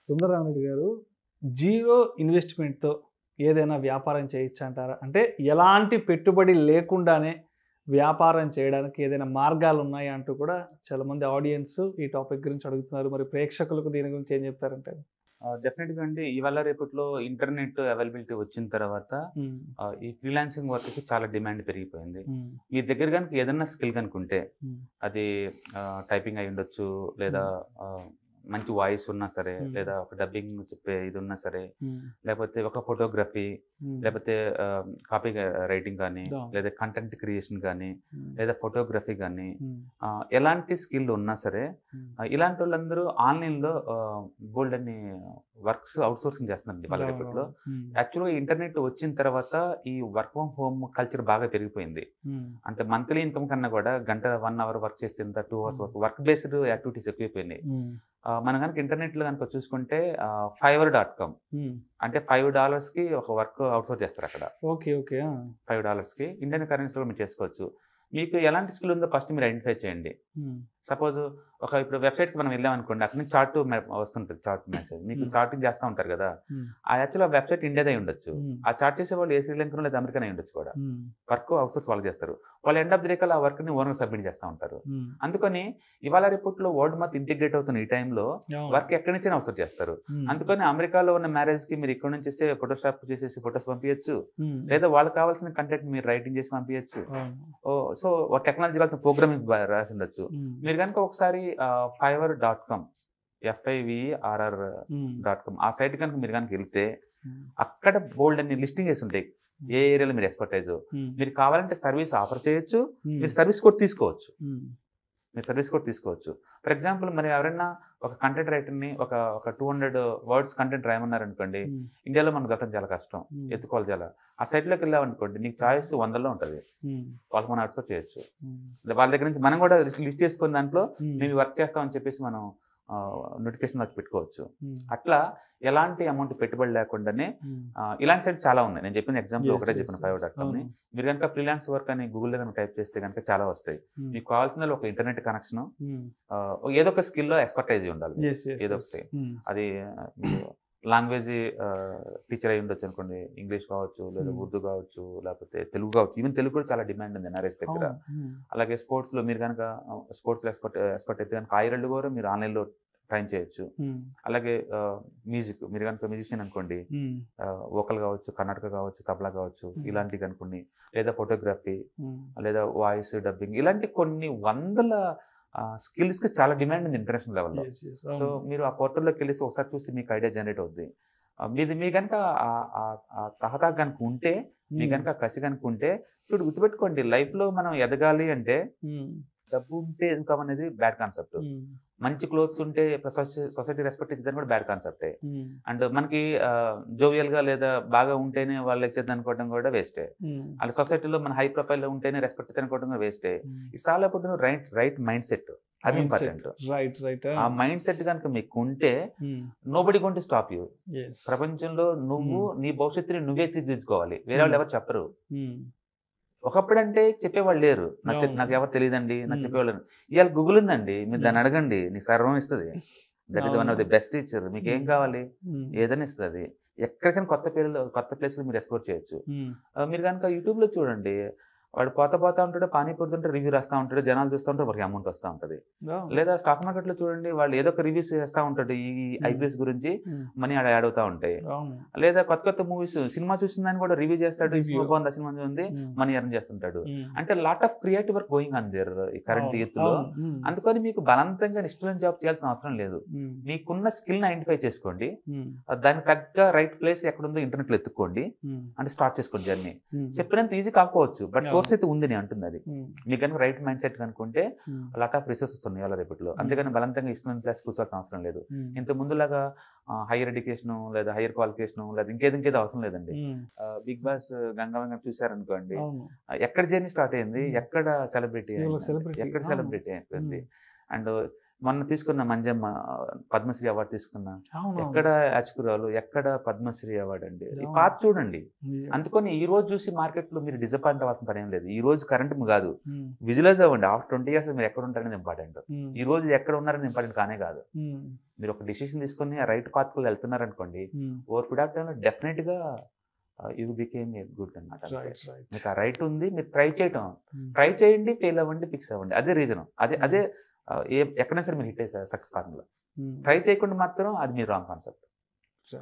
సుందరరామరెడ్డి గారు, జీరో ఇన్వెస్ట్‌మెంట్‌తో ఏదైనా వ్యాపారం చేయొచ్చంటారా? అంటే ఎలాంటి పెట్టుబడి లేకుండానే వ్యాపారం చేయడానికి ఏదైనా మార్గాలున్నాయా అంటూ కూడా చాలామంది ఆడియన్స్ ఈ టాపిక్ గురించి అడుగుతున్నారు. మరి ప్రేక్షకులకు దీని గురించి ఏం చెప్తారంటారు? డెఫినెట్‌గా అండి. ఇవాళ రేపట్లో ఇంటర్నెట్ అవైలబిలిటీ వచ్చిన తర్వాత హ్మ్. ఈ ఫ్రీలాన్సింగ్ వర్క్‌కి చాలా డిమాండ్ పెరిగిపోయింది. హ్మ్. మీ దగ్గర గనుక ఏదన్నా స్కిల్ కనుకుంటే హ్మ్. అది టైపింగ్ అయ్యుండొచ్చు, లేదా మంచి వాయిస్ ఉన్నా సరే, లేదా ఒక డబ్బింగ్ చెప్పే ఇది ఉన్నా సరే, లేకపోతే ఒక ఫోటోగ్రఫీ, లేకపోతే కాపీ రైటింగ్ కానీ, లేదా కంటెంట్ క్రియేషన్ కానీ, లేదా ఫోటోగ్రఫీ కానీ, ఎలాంటి స్కిల్ ఉన్నా సరే ఇలాంటి వాళ్ళందరూ ఆన్లైన్‌లో బోల్డన్ని వర్క్స్ అవుట్‌సోర్సింగ్ చేస్తున్నారండి ఇవాళ రేపట్లో. యాక్చువల్‌గా ఇంటర్నెట్ వచ్చిన తర్వాత ఈ వర్క్ ఫ్రమ్ హోమ్ కల్చర్ బాగా పెరిగిపోయింది. అంటే మంత్లీ ఇన్‌కమ్ కన్నా కూడా గంట 1 అవర్ వర్క్ చేస్తే ఇంత 2 అవర్స్ వర్క్ బేస్డ్ యాక్టివిటీస్ ఎక్కువైపోయినాయి. మనం కనుక ఇంటర్నెట్‌లో కనుక చూసుకుంటే fiverr.com అంటే $5కి ఒక వర్క్ అవుట్‌సోర్స్ చేస్తారు అక్కడ. ఓకే. ఓకే. $5కి ఇండియన్ కరెన్సీలో మీరు చేసుకోవచ్చు. మీకు ఎలాంటి స్కిల్ ఉందో ఫస్ట్ మీరు ఐడెంటిఫై చేయండి. సపోజ్ ఇప్పుడు వెబ్‌సైట్‌కి మనం వెళ్ళామనుకోండి, అక్కడి నుంచి చార్ట్ వస్తుంటది, చార్ట్ మెసేజ్. మీకు చార్టింగ్ చేస్తా ఉంటారు కదా! ఆ యాక్చువల్‌గా వెబ్‌సైట్ ఇండియాదే అయి ఉండొచ్చు. ఆ చార్ట్ చేసేవాళ్ళు ఏ శ్రీలంకనో లేదా అమెరికన్ అయి ఉండొచ్చు కూడా. వర్క్ అవుట్‌సోర్స్ వాళ్ళు చేస్తారు. వాళ్ళు ఎండ్ ఆఫ్ ది డే కల్లా ఆ వర్క్‌ని ఓనర్‌కి సబ్మిట్ చేస్తా ఉంటారు. అందుకని ఇవాళ రేపట్లో వరల్డ్ మొత్తం ఇంటిగ్రేట్ అవుతున్న ఈ టైంలో వర్క్ ఎక్కడి నుంచైనా అవుట్‌సోర్స్ చేస్తారు. అందుకని అమెరికాలో ఉన్న మ్యారేజ్‌కి మీరు ఇక్కడ నుంచి చేసే ఫోటోషాప్ చేసేసి ఫోటోస్ పంపించొచ్చు. లేదా వాళ్ళకి కావాల్సిన కంటెంట్ మీరు రైటింగ్ చేసి పంపించొచ్చు. సో టెక్నాలజీ వాళ్ళతో ప్రోగ్రామింగ్ రాసి ఉండొచ్చు. మీరు కనుక ఒకసారి fiverr.com fiverr.com ఆ సైట్ కనుక మీరు కనుక వెళ్తే అక్కడ బోల్డ్ అన్ని లిస్టింగ్ చేసి ఉంటాయి. ఏ ఏరియాలో మీరు ఎక్స్పర్టైజ్, మీరు కావాలంటే సర్వీస్ ఆఫర్ చేయొచ్చు, మీరు సర్వీస్ కూడా తీసుకోవచ్చు. ఫర్ ఎగ్జాంపుల్ మరి ఎవరైనా ఒక కంటెంట్ రైటర్ని ఒక 200 వర్డ్స్ కంటెంట్ రాయమన్నారనుకోండి, ఇండియాలో మనకు దొరకడం చాలా కష్టం, ఎత్తుకోవాలి చాలా. ఆ సైట్లోకి వెళ్ళామనుకోండి, నీకు చాయిస్ 100లో ఉంటుంది. వాళ్ళకి మనం అవుట్సోర్స్ చేయొచ్చు. వాళ్ళ దగ్గర నుంచి మనం కూడా లిస్ట్ చేసుకుని దాంట్లో మేము వర్క్ చేస్తామని చెప్పేసి మనం నోటిఫికేషన్ వచ్చి పెట్టుకోవచ్చు. అట్లా ఎలాంటి అమౌంట్ పెట్టుబడి లేకుండానే ఇలాంటి సైట్ చాలా ఉన్నాయి. నేను చెప్పిన ఎగ్జాంపుల్ ఒకటే చెప్పిన fiverr.comని. మీరు కనుక ఫ్రీలాన్స్ వర్క్ అని గూగుల్లో కనుక టైప్ చేస్తే కనుక చాలా వస్తాయి. మీకు కావాల్సిన ఒక ఇంటర్నెట్ కనెక్షన్, ఏదో ఒక స్కిల్లో ఎక్స్పర్టైజ్ ఉండాలి. ఏదో ఒకటి అది లాంగ్వేజ్ టీచర్ అయి ఉండొచ్చు అనుకోండి, ఇంగ్లీష్ కావచ్చు, లేదా ఉర్దూ కావచ్చు, లేకపోతే తెలుగు కావచ్చు. ఈవెన్ తెలుగు కూడా చాలా డిమాండ్ ఉంది ఎన్ఆర్ఎస్ దగ్గర. అలాగే స్పోర్ట్స్లో మీరు కనుక స్పోర్ట్స్లో ఎక్స్పర్ట్ అయితే కనుక ఐరల్డ్ కూడా మీరు ఆన్లైన్లో ట్రైన్ చేయొచ్చు. అలాగే మ్యూజిక్, మీరు కనుక మ్యూజిషియన్ అనుకోండి, వోకల్ కావచ్చు, కర్ణాటక కావచ్చు, తబలా కావచ్చు, ఇలాంటివి అనుకోండి, లేదా ఫోటోగ్రఫీ, లేదా వాయిస్ డబ్బింగ్, ఇలాంటి కొన్ని వందల స్కిల్స్కి చాలా డిమాండ్ ఉంది ఇంటర్నేషనల్ లెవెల్లో. సో మీరు ఆ పోర్టల్లోకి వెళ్ళేసి ఒకసారి చూస్తే మీకు ఐడియా జనరేట్ అవుద్ది. మీ కనుక తహతా కనుక ఉంటే, మీ కనుక కసి కనుక ఉంటే, గుర్తుపెట్టుకోండి, లైఫ్లో మనం ఎదగాలి అంటే డబ్బు ఉంటే ఇన్కమ్ అనేది బ్యాడ్ కాన్సెప్ట్. మంచి క్లోత్స్ ఉంటే సొసైటీ రెస్పెక్ట్ ఇచ్చేదని కూడా బ్యాడ్ కాన్సెప్టే. అండ్ మనకి జోవియల్ గా లేదా బాగా ఉంటేనే వాళ్ళు ఇచ్చేది అనుకోవడం కూడా వేస్టే. అండ్ సొసైటీలో మన హై ప్రొఫైల్ ఉంటేనే రెస్పెక్ట్ అనుకోవడం కూడా వేస్టే. It's all about right mind set. అది ఇంపార్టెంట్. ఆ మైండ్ సెట్ కనుక మీకు ఉంటే nobody going to stop you. ప్రపంచంలో నువ్వు నీ భవిష్యత్తుని నువ్వే తీర్చిదిద్దుకోవాలి, వేరే వాళ్ళు ఎవరు చెప్పరు. ఒకప్పుడు అంటే చెప్పేవాళ్ళు లేరు, నాకు ఎవరు తెలియదండి, నాకు చెప్పేవాళ్ళు. ఇవాళ గూగుల్ ఉందండి, మీరు దాన్ని అడగండి, నీకు సర్వం ఇస్తుంది. That is one of the best teacher. మీకు ఏం కావాలి, ఏదైనా ఇస్తుంది అది. ఎక్కడికైనా కొత్త ప్లేస్లో మీరు ఎక్స్ప్లోర్ చేయొచ్చు. మీరు కనుక యూట్యూబ్లో చూడండి, వాడు పోతా ఉంటాడు, పానీపూరి తింటే రివ్యూ రాస్తూ ఉంటాడు, జనాలు చూస్తూ ఉంటారు, వారికి అమౌంట్ వస్తూ ఉంటుంది. లేదా స్టాక్ మార్కెట్లో చూడండి, వాళ్ళు ఏదో ఒక రివ్యూస్ చేస్తూ ఉంటాడు ఈ ఐపీఎస్ గురించి, మనీ యాడ్ అవుతూ ఉంటాయి. లేదా కొత్త మూవీస్, సినిమా చూసిన దాన్ని కూడా రివ్యూ చేస్తాడు, ఈ సినిమా బాగుంది, ఆ సినిమా ఉంది, మనీ ఎర్న్ చేస్తుంటాడు. అంటే lot of creative work going on their ఈ కరెంట్ ఎత్తులో. అందుకని మీకు బలవంతంగా ఇష్టమైన జాబ్ చేయాల్సిన అవసరం లేదు. మీకున్న స్కిల్ని ఐడెంటిఫై చేసుకోండి, దానికి తగ్గ రైట్ ప్లేస్ ఎక్కడుందో ఇంటర్నెట్లో ఎత్తుక్కోండి, అంటే స్టార్ట్ చేసుకోండి జర్నీ. చెప్పినంత ఈజీ కాకపోవచ్చు, బట్ సోర్స్ అయితే ఉంది అని అంటుంది అది. మీకు కనుక రైట్ మైండ్ సెట్ కనుకుంటే లాట్ ఆఫ్ రిసోర్సెస్ ఉన్నాయి అలా రేపట్లో. అంతేగాని బలవంతంగా ఇష్టమైన ప్లేస్ కూర్చోవాల్సిన అవసరం లేదు. ఇంత ముందులాగా హైయర్ ఎడ్యుకేషన్ లేదా హైయర్ క్వాలిఫికేషన్ లేదా ఇంకేదో అవసరం లేదండి. బిగ్ బాస్ గంగవ్వ చూసారనుకోండి, ఎక్కడ జర్నీ స్టార్ట్ అయింది, ఎక్కడ సెలబ్రిటీ అయిపోయింది. అండ్ మొన్న తీసుకున్న మంజమ్మ పద్మశ్రీ అవార్డు తీసుకున్న, ఎక్కడ యాచకురాలు, ఎక్కడ పద్మశ్రీ అవార్డు అండి. ఈ పాత చూడండి. అందుకని ఈ రోజు చూసి మార్కెట్లో మీరు డిసప్పాయింట్ అవ్వాల్సిన పని ఏం లేదు. ఈ రోజు కరెంట్ కాదు, విజువలైజ్ అవ్వండి. ఆఫ్టర్ 20 years మీరు ఎక్కడ ఉంటారనేది ఇంపార్టెంట్. ఈ రోజు ఎక్కడ ఉన్నారని ఇంపార్టెంట్ కానే కాదు. మీరు ఒక డిసిషన్ తీసుకొని ఆ రైట్ పాత్ కు వెళ్తున్నారనుకోండి, over period of time definite గా యూ బికేమ్ ఏ గుడ్ అన్నమాట. మీకు ఆ రైట్ ఉంది, మీరు ట్రై చేయటం, ట్రై చేయండి, ఫెయిల్ అవ్వండి, ఫిక్స్ అవ్వండి. అదే రీజన్. అదే ఎక్కడైనా సరే మీరు హిట్ అయ్యారు సక్సెస్ ఫార్ములా. ట్రై చేయకుండా మాత్రం అది మీరు రాంగ్ కాన్సెప్ట్.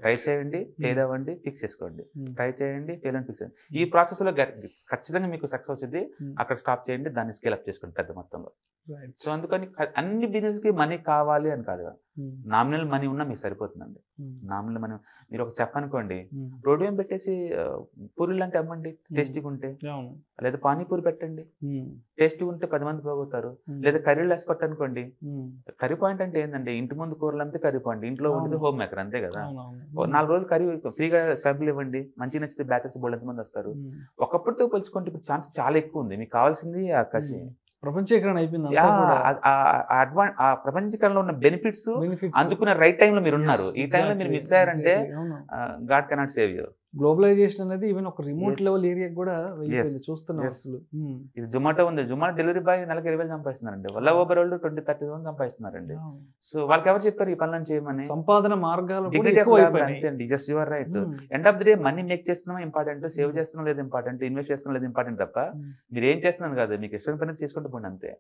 ట్రై చేయండి, ఫెయిల్ అవ్వండి, ఫిక్స్ చేసుకోండి. ట్రై చేయండి, ఫెయిల్ అండ్ ఫిక్స్. ఈ ప్రాసెస్ లో ఖచ్చితంగా మీకు సక్సెస్ వచ్చింది. అక్కడ స్టాప్ చేయండి, దాన్ని స్కేల్ అప్ చేసుకోండి పెద్ద మొత్తంలో. సో అందుకని అన్ని బిజినెస్ కి మనీ కావాలి అని కాదు. నామినల్ మనీ ఉన్నా మీకు సరిపోతుందండి. నామినల్ మనీ మీరు ఒక చెప్పనుకోండి, రోడ్డు ఏం పెట్టేసి పూరీలు అంటే అమ్మండి, టేస్టీగా ఉంటే. లేదా పానీపూరి పెట్టండి, టేస్టీగా ఉంటే 10 మంది పోగొతారు. లేదా కర్రీలు ఎక్స్పర్ట్ అనుకోండి. కర్రీ పాయింట్ అంటే ఏంటంటే ఇంటి ముందు కూరలు అంతే కర్రీ పాయింట్, ఇంట్లో ఉంటుంది హోమ్ మేకర్ అంతే కదా. 4 రోజులు కర్రీ ఫ్రీగా శాంపుల్ ఇవ్వండి, మంచి నచ్చితే బ్యాచెస్ బోల్డ్ ఎంతమంది వస్తారు. ఒకప్పటితో పోల్చుకుంటే ఇప్పుడు ఛాన్స్ చాలా ఎక్కువ ఉంది. మీకు కావాల్సింది ఆ కసి. ప్రపంచీకరణ అయిపోయింది. ఆ ప్రపంచీకరణలో ఉన్న బెనిఫిట్స్ అందుకున్న రైట్ టైంలో మీరు ఉన్నారు. ఈ టైంలో మీరు మిస్ అయ్యారంటే God cannot save you. Globalisation అనేది ఈవెన్ ఒక రిమోట్ లెవెల్ ఏరియా కూడా చూస్తున్నాం. ఇది జొమాటో ఉంది, జొమాటో డెలివరీ బాయ్ నెలకి 20,000 సంపాదిస్తున్నారండి. వల్ల ఓబర్ వాళ్ళు 20-30,000 సంపాదిస్తున్నారండి. సో వాళ్ళకి ఎవరు చెప్పారు ఈ పనులను చేయమని? సంపాదన మార్గాలు అంతే అండి. Just your right. End of the day money make చేస్తున్నాం ఇంపార్టెంట్, సేవ్ చేస్తున్నాం లేదు ఇంపార్టెంట్, ఇన్వెస్ట్ చేస్తున్నాం లేదు ఇంపార్టెంట్ తప్ప మీరు ఏం చేస్తున్నాను కాదు. మీకు ఇష్టం పని చేసుకుంటూ పోండి అంతే.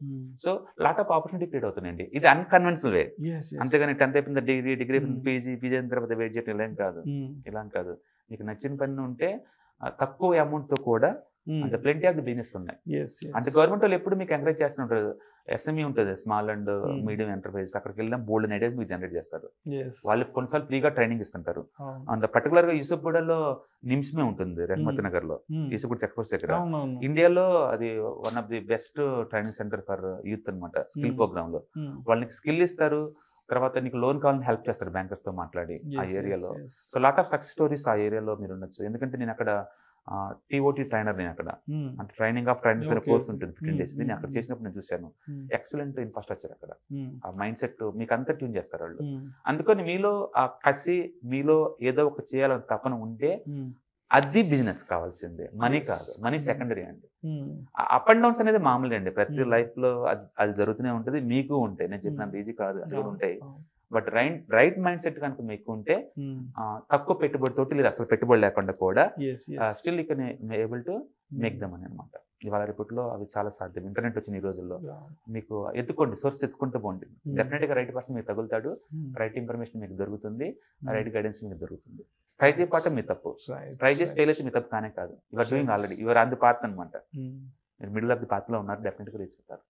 So lot of opportunity create అవుతున్నాయండి. ఇది అన్కన్వెన్షనల్ వే. అంతేగాని 10th అయిపోయింది డిగ్రీ పీజీ అయిన తర్వాత వెయిట్ చేయడం ఇలా కాదు. ఇలా కాదు. మీకు నచ్చిన పని ఉంటే తక్కువ అమౌంట్ తో కూడా అంటే ప్లెంటీ ఆఫ్ ది బిజినెస్ ఉన్నాయి. అంటే గవర్నమెంట్ వాళ్ళు ఎప్పుడు మీకు ఎంకరేజ్ చేస్తుంటారు. ఎస్ఎంఈ ఉంటుంది, స్మాల్ అండ్ మీడియం ఎంటర్ప్రైజెస్. అక్కడికి వెళ్ళిన బోల్డ్ ఐడియాస్ మీకు జనరేట్ చేస్తారు. వాళ్ళు కొన్నిసార్లు ఫ్రీగా ట్రైనింగ్ ఇస్తుంటారు. అండ్ పర్టికులర్ గా యూసుఫ్గూడలో నిమ్స్మే ఉంటుంది, రెహమత్ నగర్ లో, యూసుఫ్గూడ చెక్ పోస్ట్ దగ్గర. ఇండియాలో అది one of the best training centre for youth అనమాట. స్కిల్ ప్రోగ్రామ్ లో వాళ్ళకి స్కిల్ ఇస్తారు. తర్వాత నీకు లోన్ కావాలని హెల్ప్ చేస్తారు బ్యాంకర్స్ తో మాట్లాడి ఆ ఏరియాలో. So lot of success stories ఆ ఏరియాలో మీరు ఉండొచ్చు. ఎందుకంటే నేను అక్కడ టీఓటీ ట్రైనర్, నేను అక్కడ అంటే ట్రైనింగ్ ఆఫ్ ట్రైనర్స్ అనే కోర్స్ ఉంటుంది 15 days. నేను అక్కడ చేసినప్పుడు నేను చూశాను. ఎక్సలెంట్ ఇన్ఫ్రాస్ట్రక్చర్ అక్కడ. ఆ మైండ్ సెట్ మీకు అంతా ట్యూన్ చేస్తారు వాళ్ళు. అందుకని మీలో ఆ కసి, మీలో ఏదో ఒక చేయాలని తపన ఉంటే అది బిజినెస్ కావాల్సిందే, మనీ కాదు. మనీ సెకండరీ అండి. అప్ అండ్ డౌన్స్ అనేది మామూలు అండి. ప్రతి లైఫ్ లో అది జరుగుతూనే ఉంటుంది. మీకు ఉంటాయి, నేను చెప్పినంత ఈజీ కాదు, అది కూడా ఉంటాయి. బట్ రైట్ మైండ్ సెట్ కనుక మీకు ఉంటే తక్కువ పెట్టుబడితోటి లేదా అసలు పెట్టుబడి లేకుండా కూడా still you can able to make them అని అనమాట. ఇవాళ రేపట్లో అవి చాలా సాధ్యం. ఇంటర్నెట్ వచ్చిన ఈ రోజుల్లో మీకు ఎత్తుకోండి, సోర్స్ ఎత్తుకుంటూ పోండి. డెఫినెట్ గా రైట్ పర్సన్ మీకు తగులుతాడు, రైట్ ఇన్ఫర్మేషన్ మీకు దొరుకుతుంది, రైట్ గైడెన్స్ మీకు దొరుకుతుంది. ట్రై చేయపాటం మీ తప్పు, ట్రై చేసి ఫెయిల్ అయితే మీ తప్పు కానే కాదు. Your doing already, your on the path అనమాట. మీరు మిడిల్ ఆఫ్ ది పాత్ లో ఉన్నారు, డెఫినెట్ గా రీచ్ అవుతారు.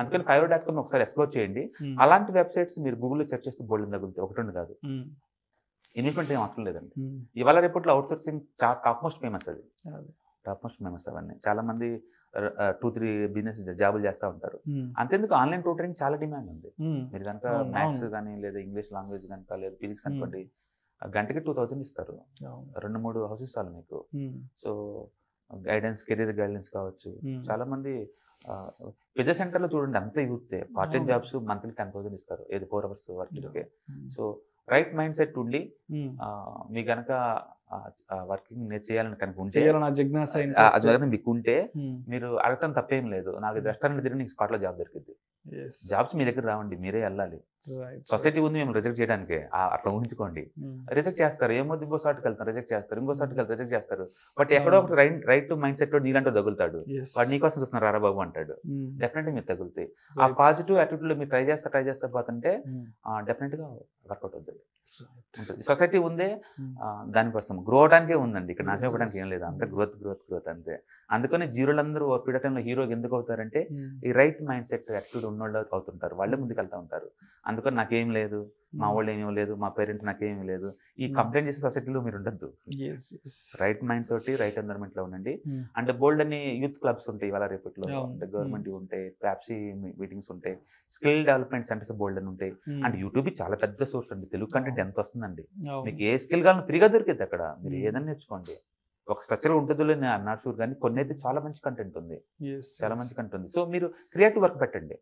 అందుకని fiverr.com ఒకసారి ఎక్స్ప్లోర్ చేయండి. అలాంటి వెబ్సైట్స్ మీరు గూగుల్లో సెర్చ్ చేస్తే బోల్డ్ తగులుతాయి, ఒకటి కాదు. ఇన్వెస్ట్మెంట్ ఏం అవసరం లేదండి. ఇవాళ రేపట్లో outsourcing top most famous. అది టాప్ మోస్ట్ ఫేమస్. అవన్నీ చాలా మంది 2-3 బిజినెస్ జాబులు చేస్తూ ఉంటారు. అంతేందుకు ఆన్లైన్ ట్యూటరింగ్ చాలా డిమాండ్ ఉంది. మీరు కనుక మ్యాథ్స్ కానీ లేదా ఇంగ్లీష్ లాంగ్వేజ్ కనుక లేదా ఫిజిక్స్ అనుకోండి, గంటకి 2,000 ఇస్తారు. 2-3 హౌసెస్ చాలు మీకు. సో గైడెన్స్, కెరీర్ గైడెన్స్ కావచ్చు. చాలా మంది విజయ్ సెంటర్ లో చూడండి, అంత youth part time jobs monthly 10,000 ఇస్తారు, ఏది 4 hours working. So right mind set ఉండి మీ కనుక వర్కింగ్ చేయాలని కనుక ఉంటే, అది మీకు ఉంటే మీరు అడగటం తప్పేం లేదు. నాకు రెస్టారెంట్ తిరిగి నీకు స్పాట్ లో జాబ్ దొరికింది. జాబ్స్ మీ దగ్గర రావండి, మీరే వెళ్ళాలి. సొసైటీ ఉంది మేము రిజెక్ట్ చేయడానికి, అట్లా ఊహించుకోండి. రిజెక్ట్ చేస్తారు, ఏమో ఇంకో సార్ట్కి వెళ్తారు, రిజెక్ట్ చేస్తారు, ఇంకో సార్ట్కి వెళ్తారు, రిజెక్ట్ చేస్తారు. బట్ ఎక్కడో ఒక రైట్ మైండ్ సెట్ నీలాంటి తగులుతాడు. వాడు నీకోసం చూస్తున్నారు రారా బాబు అంటాడు. డెఫినెట్ గా మీరు తగులుతాయి. ఆ పాజిటివ్ యాటిట్యూడ్ లో మీరు ట్రై చేస్తా పోతుంటే డెఫినెట్ గా వర్కౌట్ అవుతుంది. సొసైటీ ఉందే దానికోసం గ్రో అవడానికే ఉందండి, ఇక్కడ నాశనం అవ్వడానికి ఏం లేదు. అంతే గ్రోత్ అంతే. అందుకని జీరోలందరూ పీరియడ్ టైంలో హీరోకి ఎందుకు అవుతారంటే ఈ రైట్ మైండ్ సెట్ యాటిట్యూడ్ ఉన్నోళ్ళు అవుతుంటారు, వాళ్ళే ముందుకు వెళ్తూ ఉంటారు. అందుకని నాకేం లేదు, మా వాళ్ళు ఏమీ లేదు, మా పేరెంట్స్ నాకేమీ లేదు, ఈ కంప్లైంట్ చేసే సొసైటీలో మీరు ఉండద్దు. రైట్ మైండ్స్ తోటి రైట్ ఎన్విరాన్మెంట్ లో ఉండండి. అంటే బోల్డ్ అని యూత్ క్లబ్స్ ఉంటాయి ఇవాళ రేపట్లో, అంటే గవర్నమెంట్ ఉంటాయి, ప్రాప్సీ మీటింగ్స్ ఉంటాయి, స్కిల్ డెవలప్మెంట్ సెంటర్స్ బోల్డ్ అని ఉంటాయి. అండ్ యూట్యూబ్ చాలా పెద్ద సోర్స్ అండి. తెలుగు కంటెంట్ ఎంత వస్తుందండి, మీకు ఏ స్కిల్ కావాలని ఫ్రీగా దొరికింది అక్కడ. మీరు ఏదైనా నేర్చుకోండి. ఒక స్ట్రక్చర్ ఉంటుందో నేను ఐఎమ్ నాట్ షూర్, కానీ కొన్ని అయితే చాలా మంచి కంటెంట్ ఉంది, చాలా మంచి కంటెంట్ ఉంది. సో మీరు క్రియేటివ్ వర్క్ పెట్టండి.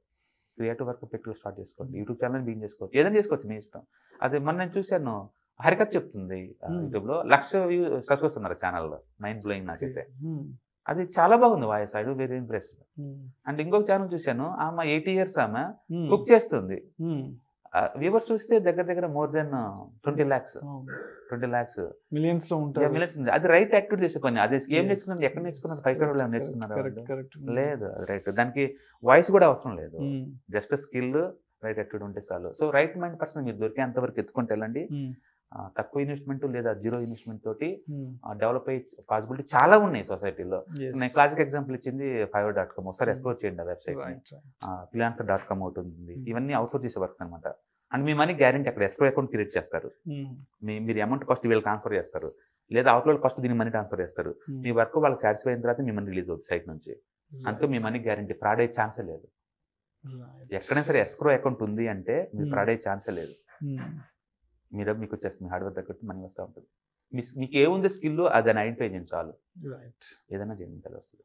క్రియేటివ్ వర్క్ పెట్టుకు స్టార్ట్ చేసుకోండి, యూట్యూబ్ ఛానల్ బిగిన్ చేసుకోవచ్చు, ఏదైనా చేసుకోవచ్చు మీ ఇష్టం. అదే మొన్న నేను చూశాను, హరికథ చెప్తుంది యూట్యూబ్లో 1,00,000 సబ్స్క్రైబర్స్ ఉన్నారు ఛానల్లో, మైండ్ బ్లోయింగ్ నాకైతే. అది చాలా బాగుంది voice, I do very impressed. And ఇంకొక ఛానల్ చూశాను, ఆమె 80 years ఆమె కుక్ చేస్తుంది. వ్యూవర్స్ చూస్తే దగ్గర దగ్గర మోర్ దెన్ 20 lakhs మిలియన్స్ లో ఉంటారు. మిలియన్స్ ఉంది. అది రైట్ యాక్టివిటీ చేసే పని. అది ఏం నేర్చుకున్నారు, ఎక్కడ నేర్చుకున్నారు, 5 star వాళ్ళు నేర్చుకున్నారు లేదు. అది రైట్, దానికి వాయిస్ కూడా అవసరం లేదు, జస్ట్ స్కిల్ రైట్ యాక్టివిటీ ఉంటే చాలు. సో రైట్ మైండ్ పర్సన్ మీరు దొరికేంత వరకు ఎత్తుకుంటే వెళ్ళండి. తక్కువ ఇన్వెస్ట్మెంట్ లేదా 0 ఇన్వెస్ట్మెంట్ తోటి డెవలప్ అయ్యే పాసిబిలిటీ చాలా ఉన్నాయి సొసైటీలో. నేను క్లాసిక్ ఎగ్జాంపుల్ ఇచ్చింది fiverr.com, ఒకసారి ఎక్స్ప్లోర్ చేయండి ఆ వెబ్సైట్. freelancer.com ఒకటి ఉంది. ఇవన్నీ అవుట్సోర్స్ చేసే వర్క్స్ అనమాట. అండ్ మీ మనీ గ్యారెంటీ అక్కడ ఎస్క్రో అకౌంట్ క్రియేట్ చేస్తారు. మీరు అమౌంట్ ఫస్ట్ వీళ్ళు ట్రాన్స్ఫర్ చేస్తారు, లేదా అవతల ఫస్ట్ దీని మనీ ట్రాన్స్ఫర్ చేస్తారు. మీ వర్క్ వాళ్ళకి సాటిస్ఫై అయిన తర్వాత మీ మనీ రిలీజ్ అవుతుంది సైట్ నుంచి. అందుకే మీ మనీ గ్యారెంటీ, ఫ్రాడ్ అయ్యే ఛాన్సే లేదు. ఎక్కడైనా సరే ఎస్క్రో అకౌంట్ ఉంది అంటే మీరు ఫ్రాడ్ అయ్యే ఛాన్సే లేదు. మీరు మీకు వచ్చేస్తుంది, హార్డ్వేర్ తగ్గట్టు మనీ వస్తూ ఉంటుంది. మీకు ఏముంది స్కిల్ అది ఐడెంటిఫై చేయండి చాలు, ఏదైనా చేయండి అది వస్తుంది.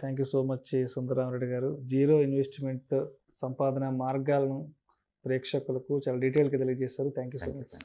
Thank you so much Sundararamareddy గారు. 0 ఇన్వెస్ట్మెంట్ సంపాదన మార్గాలను ప్రేక్షకులకు చాలా డీటెయిల్గా తెలియజేస్తారు. Thank you so much.